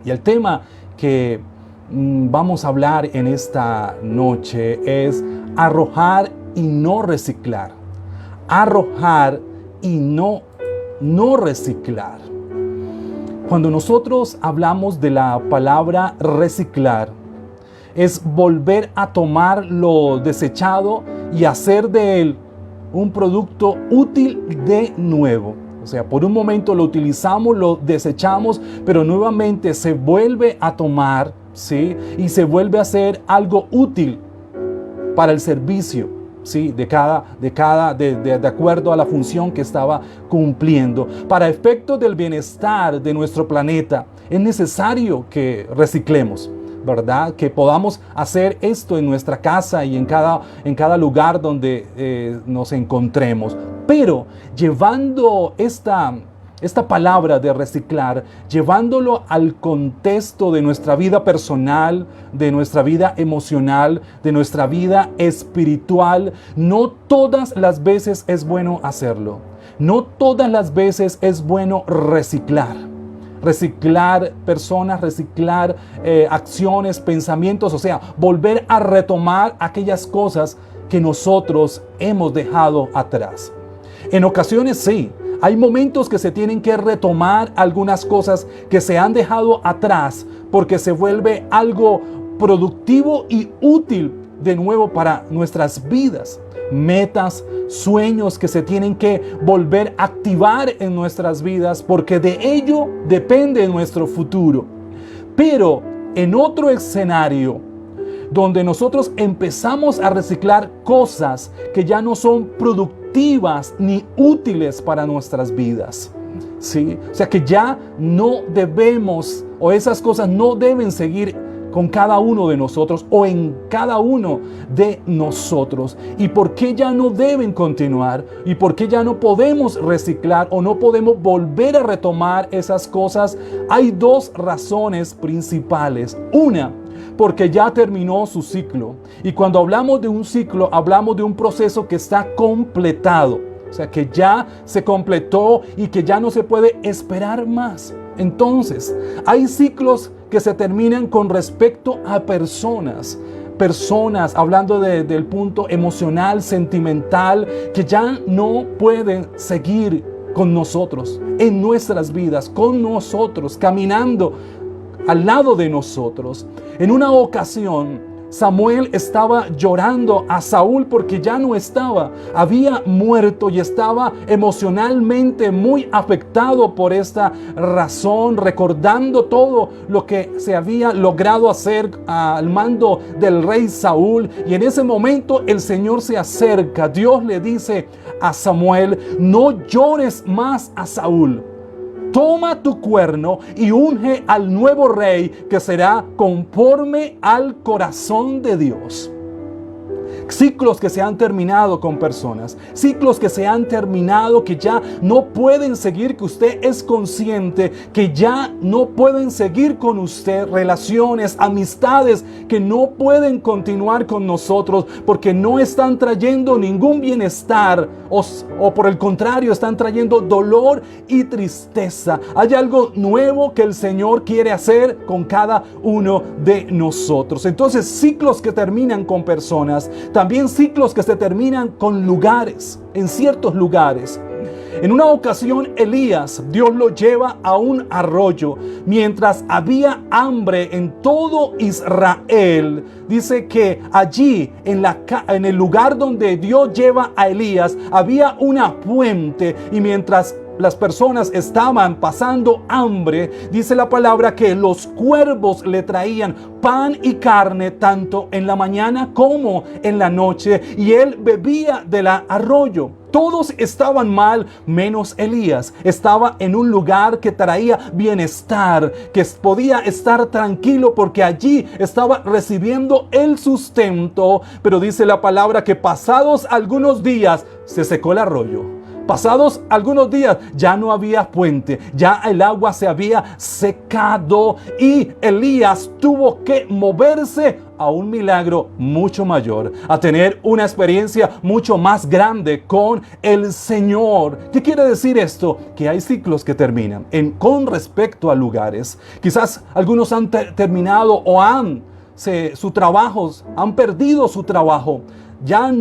Y el tema que vamos a hablar en esta noche es arrojar y no reciclar. Arrojar y no reciclar. Cuando nosotros hablamos de la palabra reciclar, es volver a tomar lo desechado y hacer de él un producto útil de nuevo. O sea, por un momento lo utilizamos, lo desechamos, pero nuevamente se vuelve a tomar, ¿sí? Y se vuelve a hacer algo útil para el servicio, ¿sí? De acuerdo a la función que estaba cumpliendo. Para efectos del bienestar de nuestro planeta, es necesario que reciclemos, ¿verdad? Que podamos hacer esto en nuestra casa y en cada lugar donde nos encontremos. Pero llevando esta palabra de reciclar, llevándolo al contexto de nuestra vida personal, de nuestra vida emocional, de nuestra vida espiritual, no todas las veces es bueno hacerlo. No todas las veces es bueno reciclar. Reciclar personas, reciclar acciones, pensamientos, o sea, volver a retomar aquellas cosas que nosotros hemos dejado atrás. En ocasiones sí, hay momentos que se tienen que retomar algunas cosas que se han dejado atrás porque se vuelve algo productivo y útil de nuevo para nuestras vidas. Metas, sueños que se tienen que volver a activar en nuestras vidas porque de ello depende nuestro futuro. Pero en otro escenario, donde nosotros empezamos a reciclar cosas que ya no son productivas ni útiles para nuestras vidas, ¿sí? O sea que ya no debemos, o esas cosas no deben seguir con cada uno de nosotros o en cada uno de nosotros. ¿Y por qué ya no deben continuar? ¿Y por qué ya no podemos reciclar o no podemos volver a retomar esas cosas? Hay dos razones principales. Una, porque ya terminó su ciclo. Y cuando hablamos de un ciclo, hablamos de un proceso que está completado. O sea, que ya se completó y que ya no se puede esperar más. Entonces, hay ciclos que se terminan con respecto a personas, hablando del punto emocional, sentimental, que ya no pueden seguir con nosotros, en nuestras vidas, con nosotros, caminando al lado de nosotros. En una ocasión, Samuel estaba llorando a Saúl porque ya no estaba, había muerto y estaba emocionalmente muy afectado por esta razón, recordando todo lo que se había logrado hacer al mando del rey Saúl. Y en ese momento el Señor se acerca, Dios le dice a Samuel: no llores más a Saúl. Toma tu cuerno y unge al nuevo rey que será conforme al corazón de Dios. Ciclos que se han terminado con personas, ciclos que se han terminado, que ya no pueden seguir, que usted es consciente que ya no pueden seguir con usted, relaciones, amistades que no pueden continuar con nosotros porque no están trayendo ningún bienestar o por el contrario están trayendo dolor y tristeza. Hay algo nuevo que el Señor quiere hacer con cada uno de nosotros. Entonces, ciclos que terminan con personas, también ciclos que se terminan con lugares, en ciertos lugares. En una ocasión, Elías, Dios lo lleva a un arroyo mientras había hambre en todo Israel. Dice que allí, en el lugar donde Dios lleva a Elías, había una fuente, y mientras las personas estaban pasando hambre, dice la palabra que los cuervos le traían pan y carne tanto en la mañana como en la noche, y él bebía del arroyo. Todos estaban mal menos Elías. Estaba en un lugar que traía bienestar, que podía estar tranquilo porque allí estaba recibiendo el sustento. Pero dice la palabra que pasados algunos días se secó el arroyo. Pasados algunos días ya no había fuente, ya el agua se había secado y Elías tuvo que moverse a un milagro mucho mayor, a tener una experiencia mucho más grande con el Señor. ¿Qué quiere decir esto? Que hay ciclos que terminan. Con respecto a lugares, quizás algunos han terminado o su trabajo, han perdido su trabajo. Ya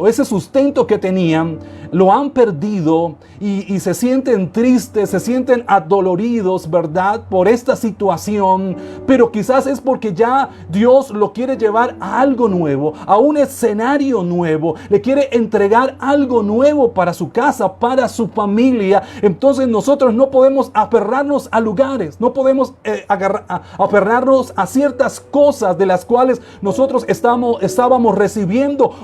ese sustento que tenían lo han perdido y se sienten tristes, se sienten adoloridos, ¿verdad? Por esta situación, pero quizás es porque ya Dios lo quiere llevar a algo nuevo, a un escenario nuevo, le quiere entregar algo nuevo para su casa, para su familia. Entonces nosotros no podemos aferrarnos a lugares, no podemos aferrarnos a ciertas cosas de las cuales nosotros estábamos recibiendo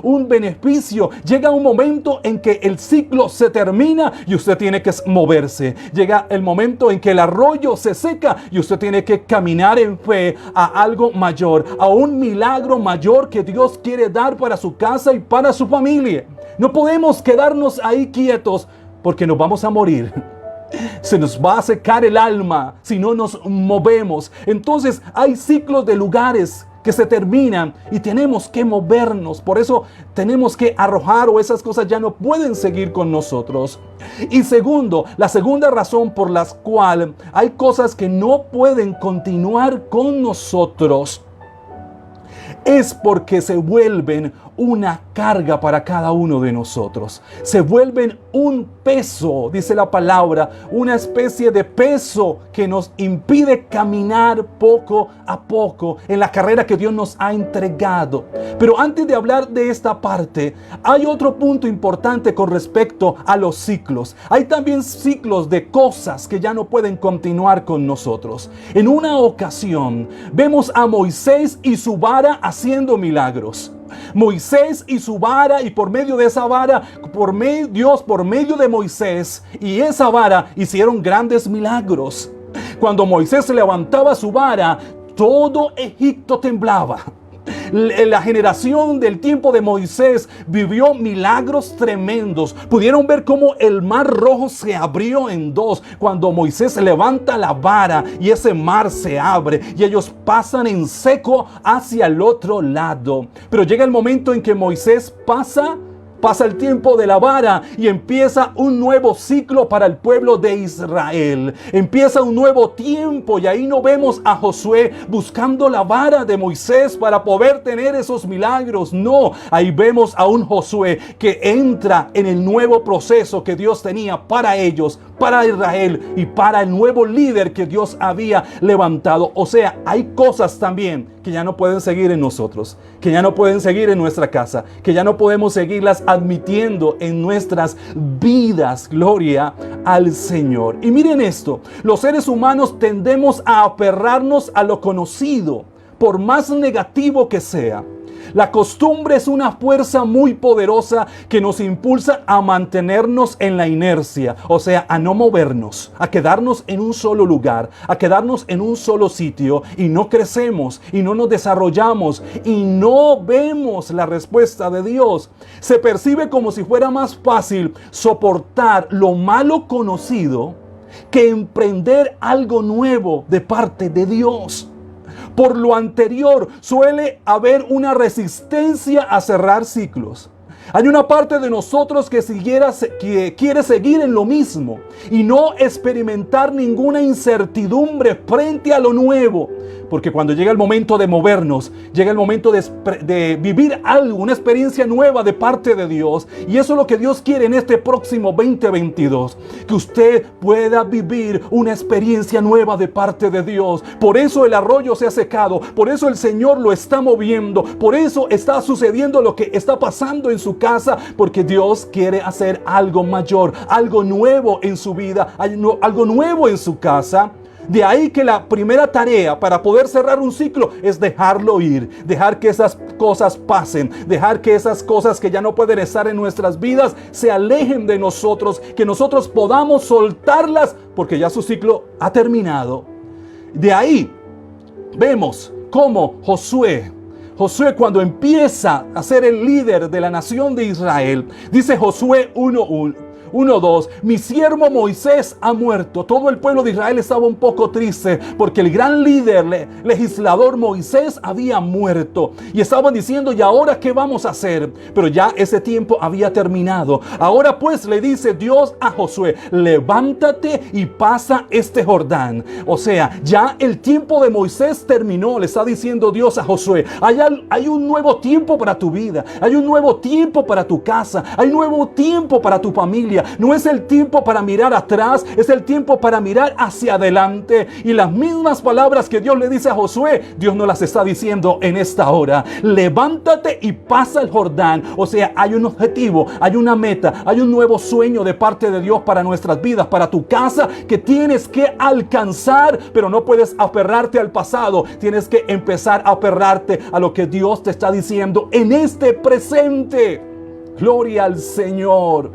un beneficio. Llega un momento en que el ciclo se termina y usted tiene que moverse. Llega el momento en que el arroyo se seca y usted tiene que caminar en fe a algo mayor, a un milagro mayor que Dios quiere dar para su casa y para su familia. No podemos quedarnos ahí quietos porque nos vamos a morir. Se nos va a secar el alma si no nos movemos. Entonces hay ciclos de lugares que se terminan y tenemos que movernos. Por eso tenemos que arrojar, o esas cosas ya no pueden seguir con nosotros. Y segundo, la segunda razón por la cual hay cosas que no pueden continuar con nosotros es porque se vuelven una carga para cada uno de nosotros. Se vuelven un peso, dice la palabra, una especie de peso que nos impide caminar poco a poco en la carrera que Dios nos ha entregado. Pero antes de hablar de esta parte, hay otro punto importante con respecto a los ciclos. Hay también ciclos de cosas que ya no pueden continuar con nosotros. En una ocasión vemos a Moisés y su vara haciendo milagros. Moisés y su vara, y por medio de esa vara, Dios por medio de Moisés y esa vara hicieron grandes milagros. Cuando Moisés levantaba su vara, todo Egipto temblaba. La generación del tiempo de Moisés vivió milagros tremendos. Pudieron ver cómo el mar rojo se abrió en dos cuando Moisés levanta la vara y ese mar se abre y ellos pasan en seco hacia el otro lado. Pero llega el momento en que Moisés pasa el tiempo de la vara y empieza un nuevo ciclo para el pueblo de Israel. Empieza un nuevo tiempo y ahí no vemos a Josué buscando la vara de Moisés para poder tener esos milagros. No, ahí vemos a un Josué que entra en el nuevo proceso que Dios tenía para ellos, para Israel y para el nuevo líder que Dios había levantado. O sea, hay cosas también que ya no pueden seguir en nosotros, que ya no pueden seguir en nuestra casa, que ya no podemos seguirlas admitiendo en nuestras vidas. Gloria al Señor. Y miren esto, los seres humanos tendemos a aferrarnos a lo conocido, por más negativo que sea. La costumbre es una fuerza muy poderosa que nos impulsa a mantenernos en la inercia, o sea, a no movernos, a quedarnos en un solo lugar, a quedarnos en un solo sitio y no crecemos y no nos desarrollamos y no vemos la respuesta de Dios. Se percibe como si fuera más fácil soportar lo malo conocido que emprender algo nuevo de parte de Dios. Por lo anterior, suele haber una resistencia a cerrar ciclos. Hay una parte de nosotros que quiere seguir en lo mismo y no experimentar ninguna incertidumbre frente a lo nuevo. Porque cuando llega el momento de movernos, llega el momento de vivir algo, una experiencia nueva de parte de Dios. Y eso es lo que Dios quiere en este próximo 2022. Que usted pueda vivir una experiencia nueva de parte de Dios. Por eso el arroyo se ha secado. Por eso el Señor lo está moviendo. Por eso está sucediendo lo que está pasando en su casa. Porque Dios quiere hacer algo mayor, algo nuevo en su vida, algo nuevo en su casa. De ahí que la primera tarea para poder cerrar un ciclo es dejarlo ir, dejar que esas cosas pasen, dejar que esas cosas que ya no pueden estar en nuestras vidas se alejen de nosotros, que nosotros podamos soltarlas porque ya su ciclo ha terminado. De ahí vemos cómo Josué cuando empieza a ser el líder de la nación de Israel, dice Josué 1:1. 1:2. Mi siervo Moisés ha muerto. Todo el pueblo de Israel estaba un poco triste porque el gran líder, legislador Moisés había muerto. Y estaban diciendo, ¿y ahora qué vamos a hacer? Pero ya ese tiempo había terminado. Ahora pues le dice Dios a Josué, levántate y pasa este Jordán. O sea, ya el tiempo de Moisés terminó. Le está diciendo Dios a Josué, hay un nuevo tiempo para tu vida. Hay un nuevo tiempo para tu casa. Hay un nuevo tiempo para tu familia. No es el tiempo para mirar atrás, es el tiempo para mirar hacia adelante. Y las mismas palabras que Dios le dice a Josué, Dios nos las está diciendo en esta hora. Levántate y pasa el Jordán. O sea, hay un objetivo, hay una meta, hay un nuevo sueño de parte de Dios para nuestras vidas, para tu casa, que tienes que alcanzar, pero no puedes aferrarte al pasado. Tienes que empezar a aferrarte a lo que Dios te está diciendo en este presente. Gloria al Señor.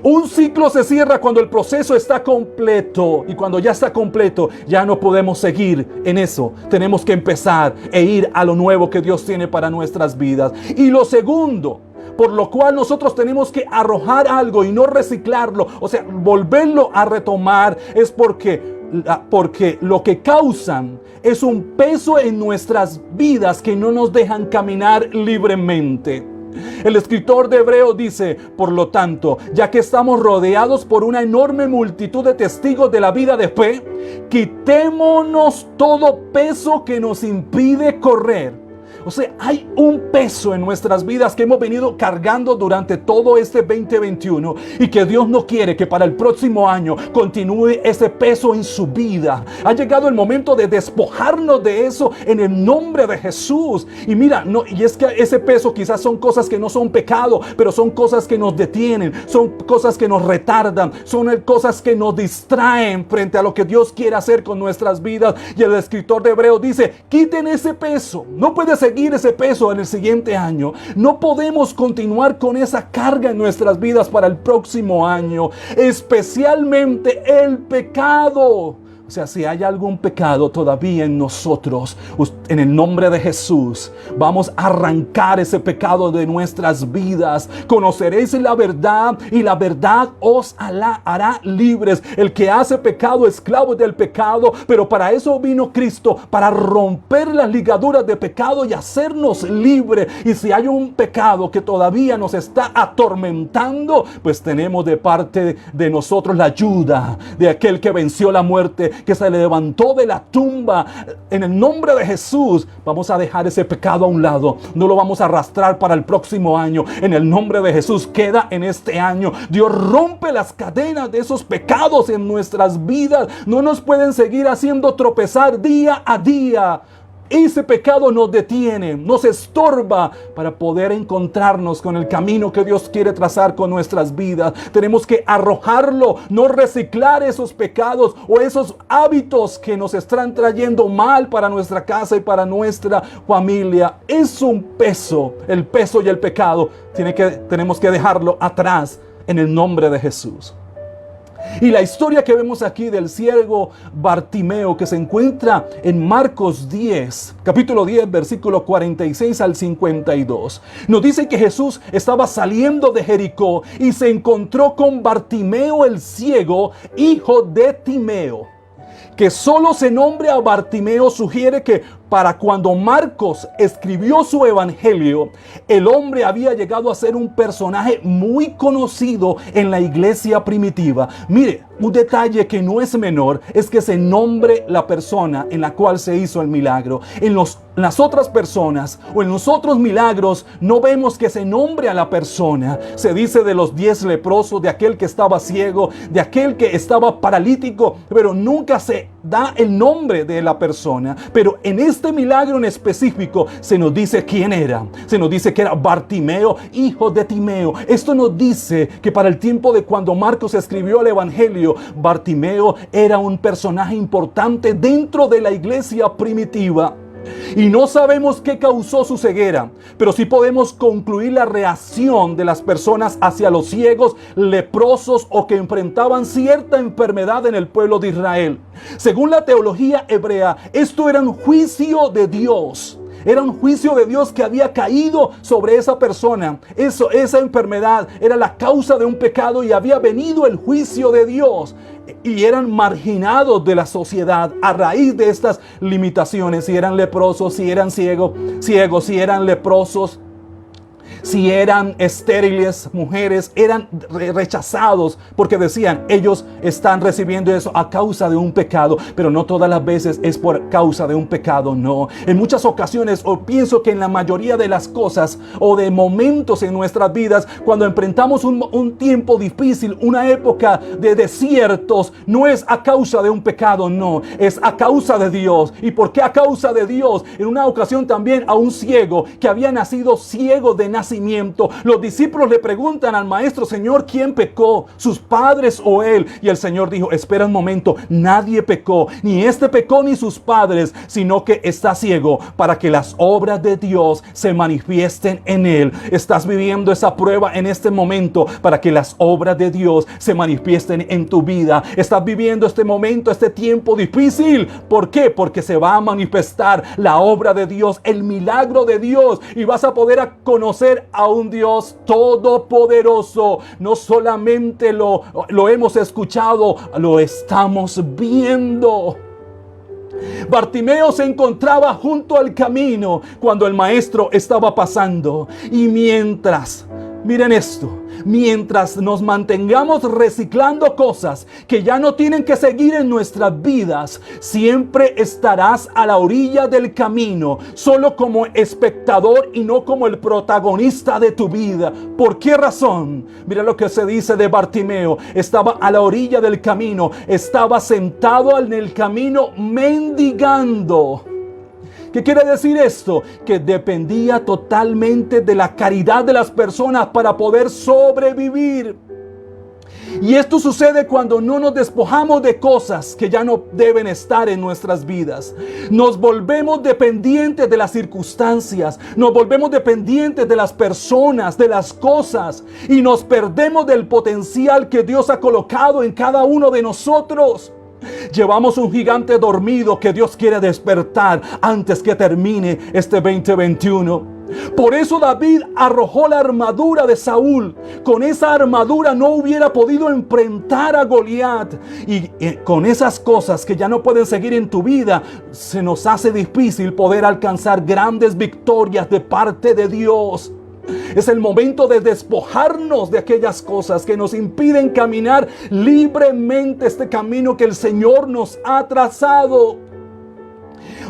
Un ciclo se cierra cuando el proceso está completo, y cuando ya está completo ya no podemos seguir en eso. Tenemos que empezar e ir a lo nuevo que Dios tiene para nuestras vidas. Y lo segundo, por lo cual nosotros tenemos que arrojar algo y no reciclarlo, o sea, volverlo a retomar, es porque lo que causan es un peso en nuestras vidas que no nos dejan caminar libremente. El escritor de Hebreos dice, por lo tanto, ya que estamos rodeados por una enorme multitud de testigos de la vida de fe, quitémonos todo peso que nos impide correr. O sea, hay un peso en nuestras vidas que hemos venido cargando durante todo este 2021 y que Dios no quiere que para el próximo año continúe ese peso en su vida. Ha llegado el momento de despojarnos de eso en el nombre de Jesús. Y mira, y es que ese peso quizás son cosas que no son pecado, pero son cosas que nos detienen, son cosas que nos retardan, son cosas que nos distraen frente a lo que Dios quiere hacer con nuestras vidas. Y el escritor de Hebreos dice, quiten ese peso. No puede seguir ese peso en el siguiente año. No podemos continuar con esa carga en nuestras vidas para el próximo año, especialmente el pecado. O sea, si hay algún pecado todavía en nosotros, en el nombre de Jesús, vamos a arrancar ese pecado de nuestras vidas. Conoceréis la verdad y la verdad os hará libres. El que hace pecado, esclavo del pecado. Pero para eso vino Cristo, para romper las ligaduras de pecado y hacernos libres. Y si hay un pecado que todavía nos está atormentando, pues tenemos de parte de nosotros la ayuda de aquel que venció la muerte, que se levantó de la tumba. En el nombre de Jesús vamos a dejar ese pecado a un lado. No lo vamos a arrastrar para el próximo año. En el nombre de Jesús queda en este año. Dios rompe las cadenas de esos pecados en nuestras vidas. No nos pueden seguir haciendo tropezar día a día. Ese pecado nos detiene, nos estorba para poder encontrarnos con el camino que Dios quiere trazar con nuestras vidas. Tenemos que arrojarlo, no reciclar esos pecados o esos hábitos que nos están trayendo mal para nuestra casa y para nuestra familia. Es un peso, el peso y el pecado. Tenemos que dejarlo atrás en el nombre de Jesús. Y la historia que vemos aquí del ciego Bartimeo, que se encuentra en Marcos 10, capítulo 10, versículo 46 al 52, nos dice que Jesús estaba saliendo de Jericó y se encontró con Bartimeo el ciego, hijo de Timeo. Que solo se nombre a Bartimeo sugiere que para cuando Marcos escribió su evangelio, el hombre había llegado a ser un personaje muy conocido en la iglesia primitiva. Mire, un detalle que no es menor es que se nombre la persona en la cual se hizo el milagro. En las otras personas o en los otros milagros no vemos que se nombre a la persona. Se dice de los 10 leprosos, de aquel que estaba ciego, de aquel que estaba paralítico, pero nunca se da el nombre de la persona. Pero en este milagro en específico se nos dice quién era. Se nos dice que era Bartimeo, hijo de Timeo. Esto nos dice que para el tiempo de cuando Marcos escribió el evangelio, Bartimeo era un personaje importante dentro de la iglesia primitiva. Y no sabemos qué causó su ceguera, pero sí podemos concluir la reacción de las personas hacia los ciegos, leprosos o que enfrentaban cierta enfermedad en el pueblo de Israel. Según la teología hebrea, esto era un juicio de Dios. Era un juicio de Dios que había caído sobre esa persona. Esa enfermedad era la causa de un pecado y había venido el juicio de Dios. Y eran marginados de la sociedad a raíz de estas limitaciones. Si eran leprosos, si eran ciegos, si eran leprosos, si eran estériles, mujeres, eran rechazados porque decían, ellos están recibiendo eso a causa de un pecado. Pero no todas las veces es por causa de un pecado, no. En muchas ocasiones, o pienso que en la mayoría de las cosas o de momentos en nuestras vidas, cuando enfrentamos un tiempo difícil, una época de desiertos, no es a causa de un pecado, no, es a causa de Dios. ¿Y por qué a causa de Dios? En una ocasión también a un ciego que había nacido ciego de nacimiento. Los discípulos le preguntan al maestro, Señor, ¿quién pecó? ¿Sus padres o él? Y el Señor dijo, espera un momento, nadie pecó, ni este pecó ni sus padres, sino que está ciego para que las obras de Dios se manifiesten en él. Estás viviendo esa prueba en este momento para que las obras de Dios se manifiesten en tu vida. Estás viviendo este momento, este tiempo difícil. ¿Por qué? Porque se va a manifestar la obra de Dios, el milagro de Dios, y vas a poder conocer a un Dios todopoderoso. No solamente lo hemos escuchado, lo estamos viendo. Bartimeo se encontraba junto al camino cuando el maestro estaba pasando. Y miren esto, mientras nos mantengamos reciclando cosas que ya no tienen que seguir en nuestras vidas, siempre estarás a la orilla del camino, solo como espectador y no como el protagonista de tu vida. ¿Por qué razón? Mira lo que se dice de Bartimeo. Estaba a la orilla del camino, estaba sentado en el camino mendigando. ¿Qué quiere decir esto? Que dependía totalmente de la caridad de las personas para poder sobrevivir. Y esto sucede cuando no nos despojamos de cosas que ya no deben estar en nuestras vidas. Nos volvemos dependientes de las circunstancias, nos volvemos dependientes de las personas, de las cosas, y nos perdemos del potencial que Dios ha colocado en cada uno de nosotros. Llevamos un gigante dormido que Dios quiere despertar antes que termine este 2021. Por eso David arrojó la armadura de Saúl. Con esa armadura no hubiera podido enfrentar a Goliat. Y con esas cosas que ya no pueden seguir en tu vida, se nos hace difícil poder alcanzar grandes victorias de parte de Dios. Es el momento de despojarnos de aquellas cosas que nos impiden caminar libremente este camino que el Señor nos ha trazado.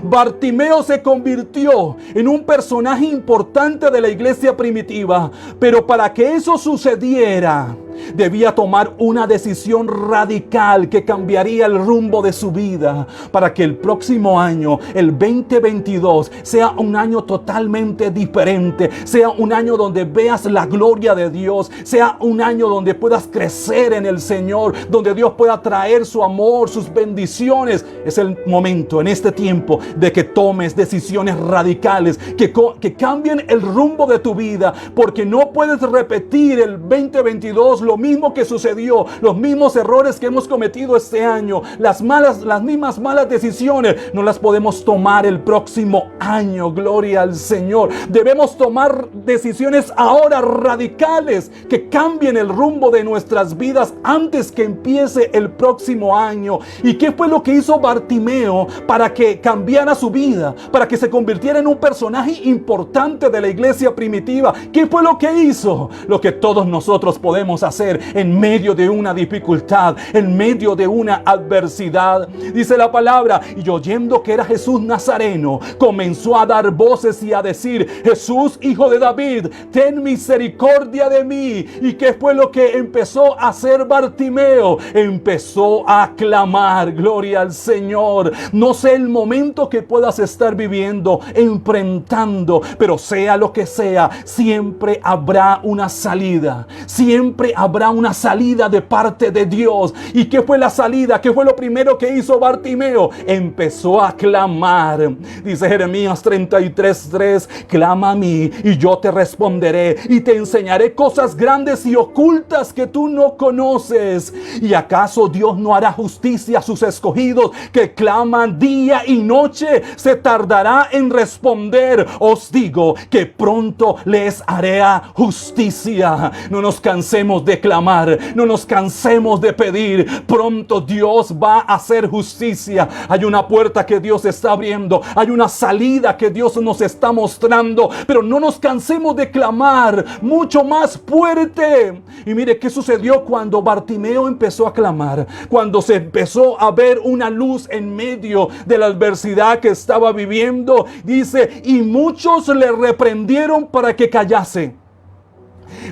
Bartimeo se convirtió en un personaje importante de la iglesia primitiva, pero para que eso sucediera, debía tomar una decisión radical que cambiaría el rumbo de su vida para que el próximo año, el 2022, sea un año totalmente diferente, sea un año donde veas la gloria de Dios, sea un año donde puedas crecer en el Señor, donde Dios pueda traer su amor, sus bendiciones. Es el momento en este tiempo de que tomes decisiones radicales que cambien el rumbo de tu vida, porque no puedes repetir el 2022 lo mismo que sucedió, los mismos errores que hemos cometido este año, las mismas malas decisiones, no las podemos tomar el próximo año. Gloria al Señor. Debemos tomar decisiones ahora radicales que cambien el rumbo de nuestras vidas antes que empiece el próximo año. ¿Y qué fue lo que hizo Bartimeo para que cambiara su vida, para que se convirtiera en un personaje importante de la iglesia primitiva? ¿Qué fue lo que hizo? Lo que todos nosotros podemos hacer en medio de una dificultad, en medio de una adversidad. Dice la palabra: y oyendo que era Jesús Nazareno, comenzó a dar voces y a decir: Jesús, hijo de David, ten misericordia de mí. ¿Y qué fue lo que empezó a hacer Bartimeo? Empezó a clamar. Gloria al Señor. No sé el momento que puedas estar viviendo, enfrentando, pero sea lo que sea, siempre habrá una salida, siempre habrá habrá una salida de parte de Dios. ¿Y qué fue la salida? ¿Qué fue lo primero que hizo Bartimeo? Empezó a clamar. Dice Jeremías 33:3, clama a mí y yo te responderé y te enseñaré cosas grandes y ocultas que tú no conoces. ¿Y acaso Dios no hará justicia a sus escogidos que claman día y noche? Se tardará en responder. Os digo que pronto les haré justicia. No nos cansemos de clamar, no nos cansemos de pedir. Pronto Dios va a hacer justicia. Hay una puerta que Dios está abriendo, hay una salida que Dios nos está mostrando, pero no nos cansemos de clamar mucho más fuerte. Y mire qué sucedió cuando Bartimeo empezó a clamar, cuando se empezó a ver una luz en medio de la adversidad que estaba viviendo. Dice, y muchos le reprendieron para que callase.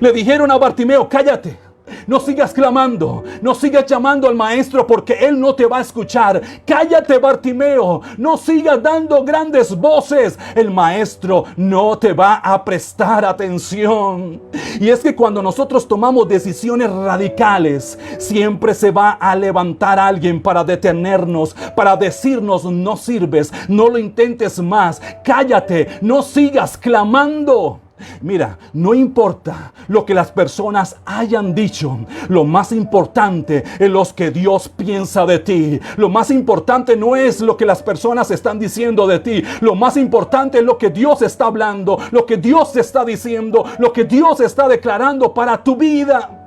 Le dijeron a Bartimeo, cállate, no sigas clamando, no sigas llamando al maestro porque él no te va a escuchar. Cállate, Bartimeo, no sigas dando grandes voces, el maestro no te va a prestar atención. Y es que cuando nosotros tomamos decisiones radicales, siempre se va a levantar alguien para detenernos, para decirnos, no sirves, no lo intentes más, cállate, no sigas clamando. Mira, no importa lo que las personas hayan dicho, lo más importante es lo que Dios piensa de ti. Lo más importante no es lo que las personas están diciendo de ti. Lo más importante es lo que Dios está hablando, lo que Dios está diciendo, lo que Dios está declarando para tu vida.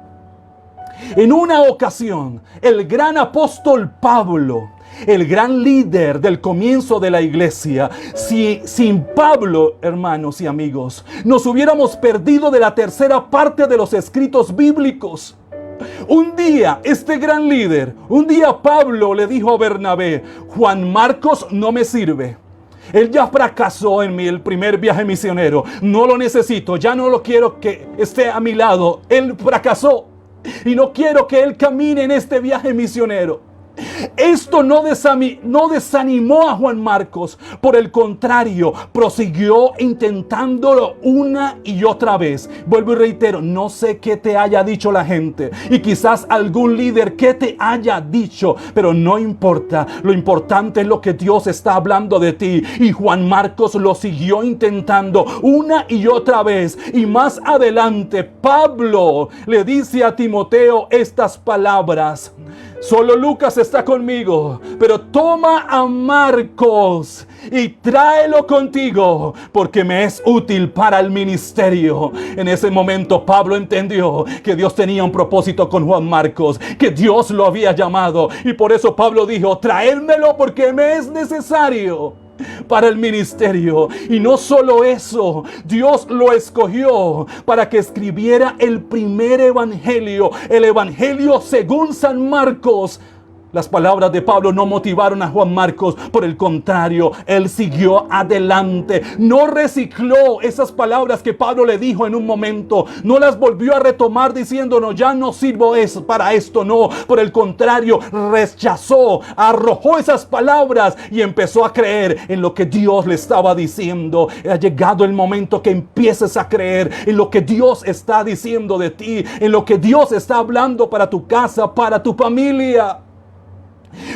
En una ocasión, el gran apóstol Pablo, el gran líder del comienzo de la iglesia, sin Pablo, hermanos y amigos, nos hubiéramos perdido de la tercera parte de los escritos bíblicos. Un día, este gran líder, Pablo le dijo a Bernabé, Juan Marcos no me sirve. Él ya fracasó en el primer viaje misionero. No lo necesito, ya no lo quiero que esté a mi lado. Él fracasó y no quiero que él camine en este viaje misionero. Esto no desanimó a Juan Marcos. Por el contrario, prosiguió intentándolo una y otra vez. Vuelvo y reitero, no sé qué te haya dicho la gente y quizás algún líder que te haya dicho, pero no importa. Lo importante es lo que Dios está hablando de ti. Y Juan Marcos lo siguió intentando una y otra vez. Y más adelante, Pablo le dice a Timoteo estas palabras: solo Lucas está conmigo, pero toma a Marcos y tráelo contigo, porque me es útil para el ministerio. En ese momento Pablo entendió que Dios tenía un propósito con Juan Marcos, que Dios lo había llamado, y por eso Pablo dijo, traédmelo porque me es necesario para el ministerio. Y no solo eso, Dios lo escogió para que escribiera el primer evangelio, el evangelio según San Marcos. Las palabras de Pablo no motivaron a Juan Marcos, por el contrario, él siguió adelante. No recicló esas palabras que Pablo le dijo en un momento, no las volvió a retomar diciendo, no, ya no sirvo para esto, no. Por el contrario, rechazó, arrojó esas palabras y empezó a creer en lo que Dios le estaba diciendo. Ha llegado el momento que empieces a creer en lo que Dios está diciendo de ti, en lo que Dios está hablando para tu casa, para tu familia.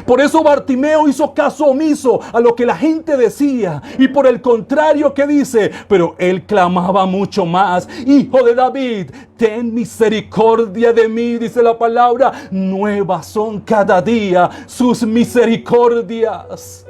Por eso Bartimeo hizo caso omiso a lo que la gente decía, y por el contrario, ¿qué dice? Pero él clamaba mucho más: Hijo de David, ten misericordia de mí. Dice la palabra, nuevas son cada día sus misericordias.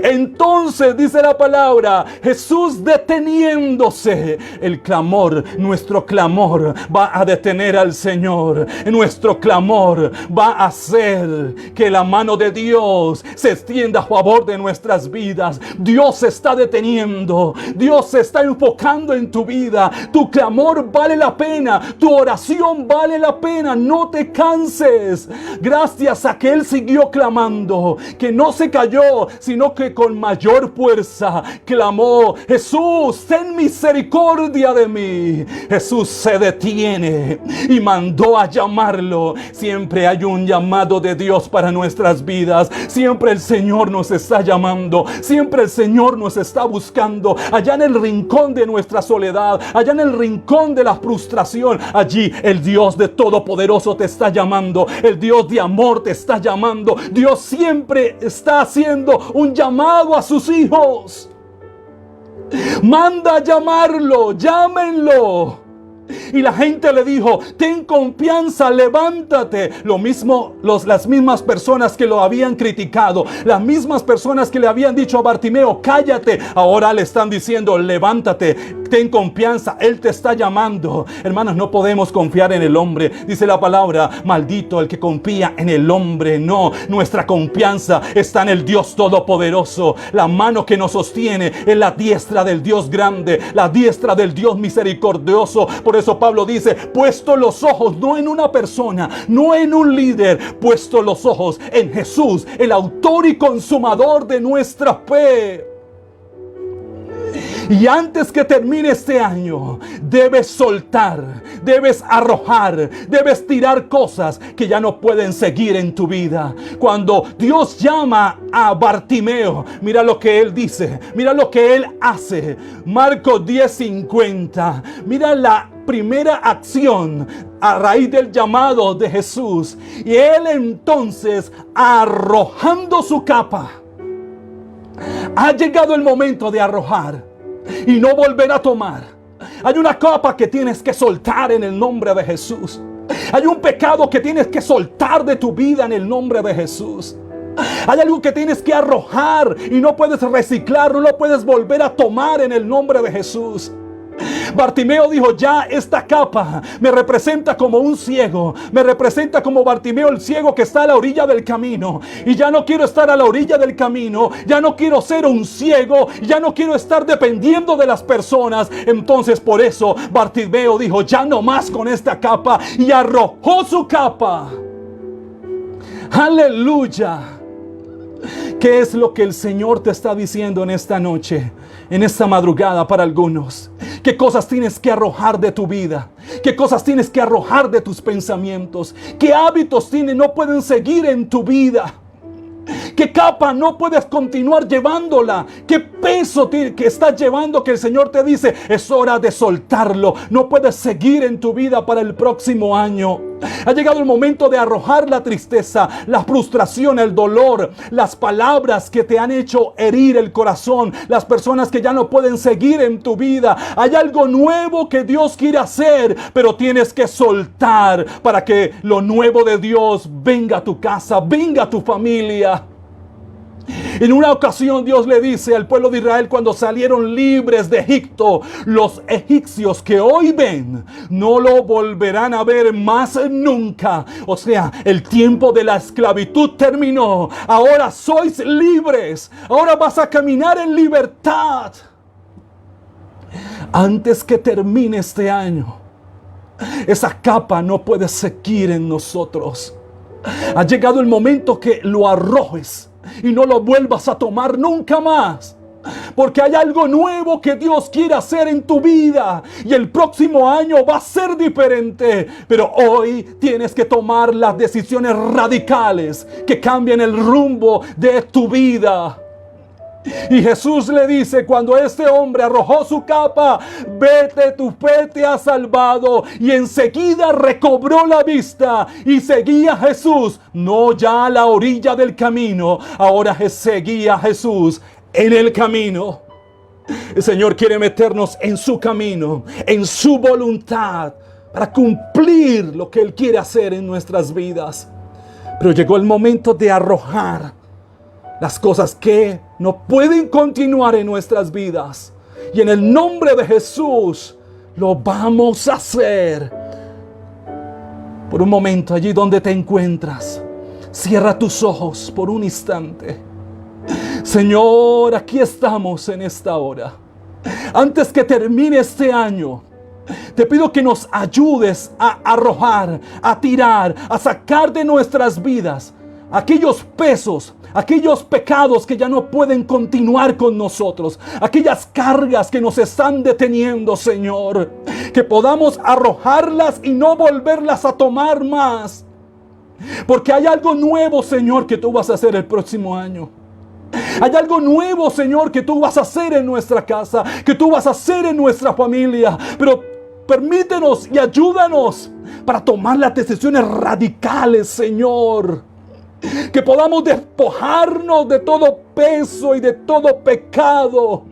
Entonces, dice la palabra, Jesús deteniéndose, el clamor, nuestro clamor va a detener al Señor. Nuestro clamor va a hacer que la mano de Dios se extienda a favor de nuestras vidas. Dios se está deteniendo, Dios se está enfocando en tu vida. Tu clamor vale la pena, tu oración vale la pena. No te canses. Gracias a que Él siguió clamando, que no se cayó, sino sino que con mayor fuerza clamó: Jesús, ten misericordia de mí. Jesús se detiene y mandó a llamarlo. Siempre hay un llamado de Dios para nuestras vidas. Siempre el Señor nos está llamando. Siempre el Señor nos está buscando. Allá en el rincón de nuestra soledad, allá en el rincón de la frustración, allí el Dios de Todopoderoso te está llamando. El Dios de amor te está llamando. Dios siempre está haciendo un llamado a sus hijos. Manda a llamarlo, llámenlo. Y la gente le dijo: ten confianza, levántate. Lo mismo, las mismas personas que lo habían criticado, las mismas personas que le habían dicho a Bartimeo: cállate, ahora le están diciendo: levántate, ten confianza, Él te está llamando. Hermanos, no podemos confiar en el hombre. Dice la palabra: maldito el que confía en el hombre. No, nuestra confianza está en el Dios Todopoderoso. La mano que nos sostiene es la diestra del Dios grande, la diestra del Dios misericordioso. Por eso Pablo dice: puesto los ojos no en una persona, no en un líder, puesto los ojos en Jesús, el autor y consumador de nuestra fe. Y antes que termine este año, debes soltar, debes arrojar, debes tirar cosas que ya no pueden seguir en tu vida. Cuando Dios llama a Bartimeo, mira lo que él dice, mira lo que él hace. Marcos 10:50. Mira la primera acción a raíz del llamado de Jesús. Y él entonces, arrojando su capa, ha llegado el momento de arrojar y no volver a tomar. Hay una capa que tienes que soltar en el nombre de Jesús. Hay un pecado que tienes que soltar de tu vida en el nombre de Jesús. Hay algo que tienes que arrojar y no puedes reciclar, no lo puedes volver a tomar en el nombre de Jesús. Bartimeo dijo: ya esta capa me representa como un ciego, me representa como Bartimeo el ciego que está a la orilla del camino, y ya no quiero estar a la orilla del camino, ya no quiero ser un ciego, ya no quiero estar dependiendo de las personas. Entonces por eso Bartimeo dijo: ya no más con esta capa, y arrojó su capa. Aleluya. ¿Qué es lo que el Señor te está diciendo en esta noche, en esta madrugada para algunos? ¿Qué cosas tienes que arrojar de tu vida? ¿Qué cosas tienes que arrojar de tus pensamientos? ¿Qué hábitos no pueden seguir en tu vida? ¿Qué capa no puedes continuar llevándola? ¿Qué peso que estás llevando que el Señor te dice: es hora de soltarlo? No puedes seguir en tu vida para el próximo año. Ha llegado el momento de arrojar la tristeza, la frustración, el dolor, las palabras que te han hecho herir el corazón, las personas que ya no pueden seguir en tu vida. Hay algo nuevo que Dios quiere hacer, pero tienes que soltar para que lo nuevo de Dios venga a tu casa, venga a tu familia. En una ocasión Dios le dice al pueblo de Israel, cuando salieron libres de Egipto: los egipcios que hoy ven no lo volverán a ver más nunca. O sea, el tiempo de la esclavitud terminó. Ahora sois libres. Ahora vas a caminar en libertad. Antes que termine este año, esa capa no puede seguir en nosotros. Ha llegado el momento que lo arrojes y no lo vuelvas a tomar nunca más. Porque hay algo nuevo que Dios quiere hacer en tu vida. Y el próximo año va a ser diferente. Pero hoy tienes que tomar las decisiones radicales que cambien el rumbo de tu vida. Y Jesús le dice, cuando este hombre arrojó su capa: vete, tu fe te ha salvado. Y enseguida recobró la vista y seguía a Jesús, no ya a la orilla del camino, ahora seguía a Jesús en el camino. El Señor quiere meternos en su camino, en su voluntad, para cumplir lo que Él quiere hacer en nuestras vidas. Pero llegó el momento de arrojar las cosas que no pueden continuar en nuestras vidas. Y en el nombre de Jesús lo vamos a hacer. Por un momento, allí donde te encuentras, cierra tus ojos por un instante. Señor, aquí estamos en esta hora. Antes que termine este año, te pido que nos ayudes a arrojar, a tirar, a sacar de nuestras vidas aquellos pesos, aquellos pecados que ya no pueden continuar con nosotros, aquellas cargas que nos están deteniendo, Señor, que podamos arrojarlas y no volverlas a tomar más. Porque hay algo nuevo, Señor, que tú vas a hacer el próximo año. Hay algo nuevo, Señor, que tú vas a hacer en nuestra casa, que tú vas a hacer en nuestra familia. Pero permítenos y ayúdanos para tomar las decisiones radicales, Señor. Que podamos despojarnos de todo peso y de todo pecado.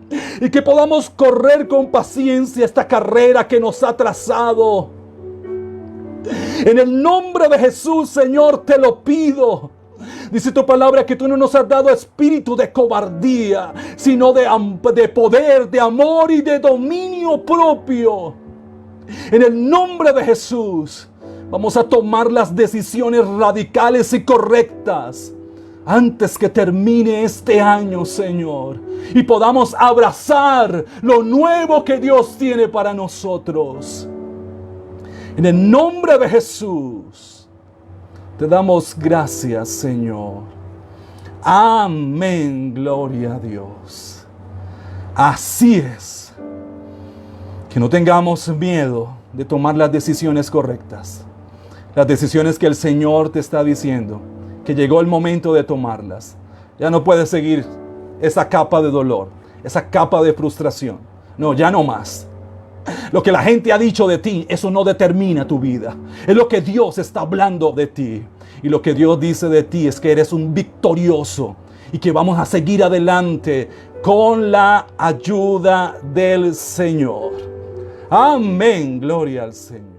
Y que podamos correr con paciencia esta carrera que nos ha trazado. En el nombre de Jesús, Señor, te lo pido. Dice tu palabra que tú no nos has dado espíritu de cobardía, sino de poder, de amor y de dominio propio. En el nombre de Jesús, vamos a tomar las decisiones radicales y correctas antes que termine este año, Señor, y podamos abrazar lo nuevo que Dios tiene para nosotros. En el nombre de Jesús, te damos gracias, Señor. Amén, gloria a Dios. Así es. Que no tengamos miedo de tomar las decisiones correctas. Las decisiones que el Señor te está diciendo, que llegó el momento de tomarlas. Ya no puedes seguir esa capa de dolor, esa capa de frustración. No, ya no más. Lo que la gente ha dicho de ti, eso no determina tu vida. Es lo que Dios está hablando de ti. Y lo que Dios dice de ti es que eres un victorioso y que vamos a seguir adelante con la ayuda del Señor. Amén, gloria al Señor.